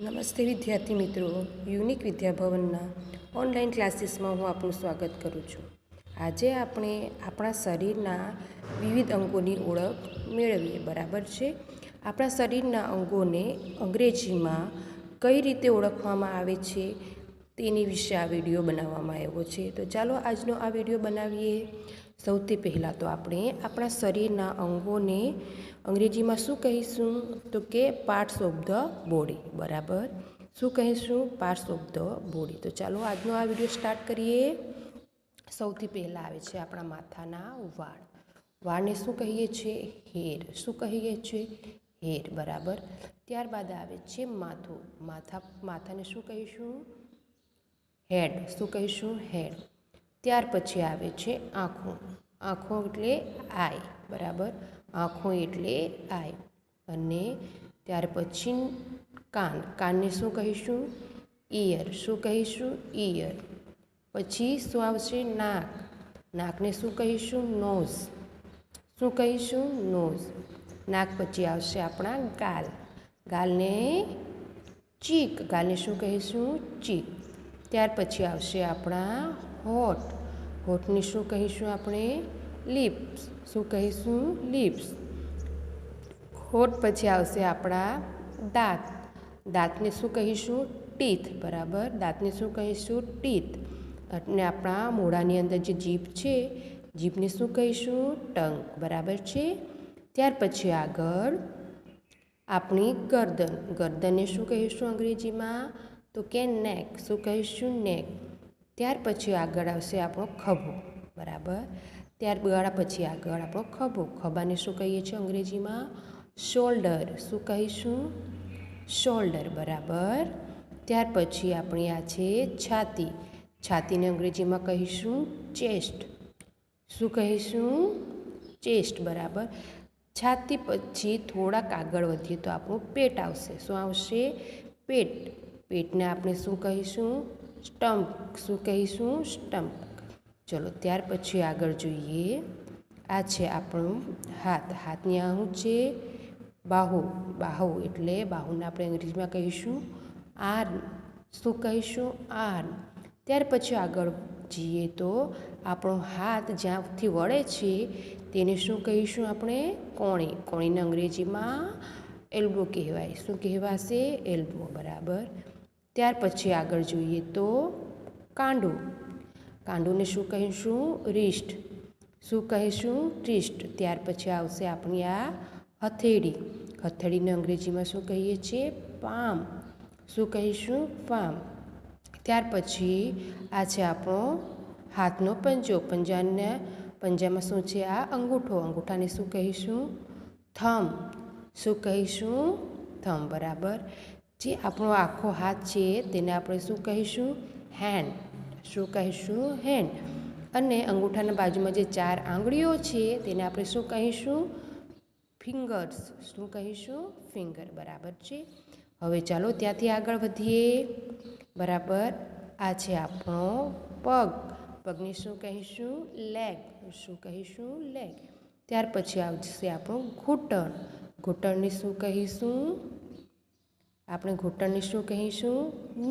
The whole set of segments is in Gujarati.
નમસ્તે વિદ્યાર્થી મિત્રો, યુનિક વિદ્યાભવનના ઓનલાઈન ક્લાસીસમાં હું આપનું સ્વાગત કરું છું. આજે આપણે આપણા શરીરના વિવિધ અંગોની ઓળખ મેળવીએ. બરાબર છે. આપણા શરીરના અંગોને અંગ્રેજીમાં કઈ રીતે ઓળખવામાં આવે છે તેની વિશે આ વિડીયો બનાવવામાં આવ્યો છે. તો ચાલો આજનો આ વિડીયો બનાવીએ. સૌથી પહેલાં તો આપણે આપણા શરીરના અંગોને અંગ્રેજીમાં શું કહીશું? તો કે પાર્ટ્સ ઓફ ધ બોડી. બરાબર, શું કહીશું? Parts of the body. તો ચાલો આજનો આ વિડીયો સ્ટાર્ટ કરીએ. સૌથી પહેલાં આવે છે આપણા માથાના વાળ. વાળને શું કહીએ છીએ? હેર. શું કહીએ છીએ? હેર. બરાબર. ત્યારબાદ આવે છે માથું. માથાને શું કહીશું? હેડ. શું કહીશું? હેડ. ત્યાર પછી આવે છે આંખો. આંખો એટલે આઈ. બરાબર, આંખો એટલે આઈ. અને ત્યાર પછી કાન. કાનને શું કહીશું? ઈયર. શું કહીશું? ઈયર. પછી શું આવશે? નાક. નાકને શું કહીશું? નોઝ. શું કહીશું? નોઝ. નાક પછી આવશે આપણા ગાલ. ગાલને ચીક. ગાલને શું કહીશું? ચીક. ત્યાર પછી આવશે આપણા હોઠ. હોઠને શું કહીશું આપણે? લિપ્સ. શું કહીશું? લિપ્સ. હોઠ પછી આવશે આપણા દાંત. દાંતને શું કહીશું? ટીથ. બરાબર, દાંતને શું કહીશું? ટીથ. અને આપણા મોઢાની અંદર જે જીભ છે, જીભને શું કહીશું? ટંગ. બરાબર છે. ત્યાર પછી આગળ આપણી ગરદન. ગરદનને શું કહીશું અંગ્રેજીમાં? તો કે નેક. શું કહીશું? નેક. ત્યાર પછી આગળ આવશે આપણો ખભો. બરાબર, ત્યાર પછી આગળ આપણો ખભો. ખભાને શું કહીએ છીએ અંગ્રેજીમાં? શોલ્ડર. શું કહીશું? શોલ્ડર. બરાબર. ત્યાર પછી આપણી આ છે છાતી. છાતીને અંગ્રેજીમાં કહીશું ચેસ્ટ. શું કહીશું? ચેસ્ટ. બરાબર. છાતી પછી થોડાક આગળ વધીએ તો આપણું પેટ આવશે. શું આવશે? પેટ. પેટને આપણે શું કહીશું? સ્ટમ્પ. શું કહીશું? સ્ટમ્પ. ચલો ત્યાર પછી આગળ જોઈએ. આ છે આપણું હાથ. હાથની આ શું છે? બાહુ. બાહુ એટલે બાહુને આપણે અંગ્રેજીમાં કહીશું આર્મ. શું કહીશું? આર્મ. ત્યાર પછી આગળ જઈએ તો આપણો હાથ જ્યાંથી વળે છે તેને શું કહીશું આપણે? કોણી. કોણીને અંગ્રેજીમાં એલ્બો કહેવાય. શું કહેવાશે? એલ્બો. બરાબર. ત્યાર પછી આગળ જોઈએ તો કાંડું. કાંડુને શું કહીશું? રિસ્ટ. શું કહીશું? રિસ્ટ. ત્યાર પછી આવશે આપણી આ હથેળી. હથેળીને અંગ્રેજીમાં શું કહીએ છીએ? પામ. શું કહીશું? પામ. ત્યાર પછી આ છે આપણો હાથનો પંજો. પંજામાં શું છે? આ અંગૂઠો. અંગૂઠાને શું કહીશું? થંબ. શું કહીશું? થંબ. બરાબર. જે આપણો આખો હાથ છે તેને આપણે શું કહીશું? હેન્ડ. શું કહીશું? હેન્ડ. અને અંગૂઠાના બાજુમાં જે 4 આંગળીઓ છે તેને આપણે શું કહીશું? ફિંગર્સ. શું કહીશું? ફિંગર. બરાબર છે. હવે ચાલો ત્યાંથી આગળ વધીએ. બરાબર. આ છે આપણો પગ. પગને શું કહીશું? લેગ. શું કહીશું? લેગ. ત્યાર પછી આવશે આપણું ઘૂંટણ. ઘૂંટણને શું કહીશું? આપણે ઘૂંટણને શું કહીશું?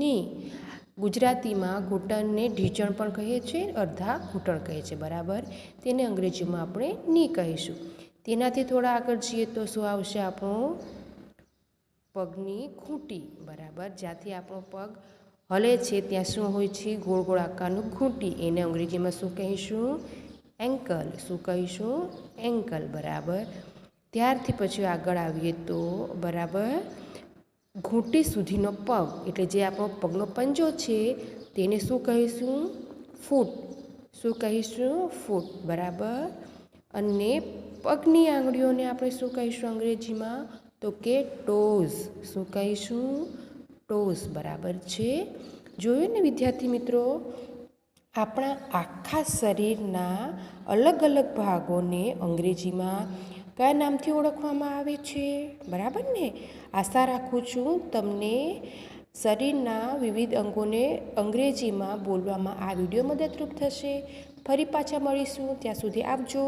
ની. ગુજરાતીમાં ઘૂંટણને ઢીંચણ પણ કહીએ છીએ, અડધા ઘૂંટણ કહે છે. બરાબર. તેને અંગ્રેજીમાં આપણે ની કહીશું. તેનાથી થોડા આગળ જઈએ તો શું આવશે? આપણો પગની ઘૂંટી. બરાબર. જ્યાંથી આપણો પગ હલે છે ત્યાં શું હોય છે? ગોળ ગોળ આકારનું ઘૂંટી. એને અંગ્રેજીમાં શું કહીશું? એન્કલ. શું કહીશું? એન્કલ. બરાબર. ત્યારથી પછી આગળ આવીએ તો બરાબર ઘૂંટી સુધીનો પગ એટલે જે આપણો પગનો પંજો છે તેને શું કહીશું? ફૂટ. શું કહીશું? ફૂટ. બરાબર. અને પગની આંગળીઓને આપણે શું કહીશું અંગ્રેજીમાં? તો કે ટોઝ. શું કહીશું? ટોઝ. બરાબર છે. જોયું ને વિદ્યાર્થી મિત્રો, આપણા આખા શરીરના અલગ અલગ ભાગોને અંગ્રેજીમાં કયા નામથી ઓળખવામાં આવે છે? બરાબર ને? આશા રાખું છું તમને શરીરના વિવિધ અંગોને અંગ્રેજીમાં બોલવામાં આ વિડીયો મદદરૂપ થશે. ફરી પાછા મળીશું. ત્યાં સુધી આવજો.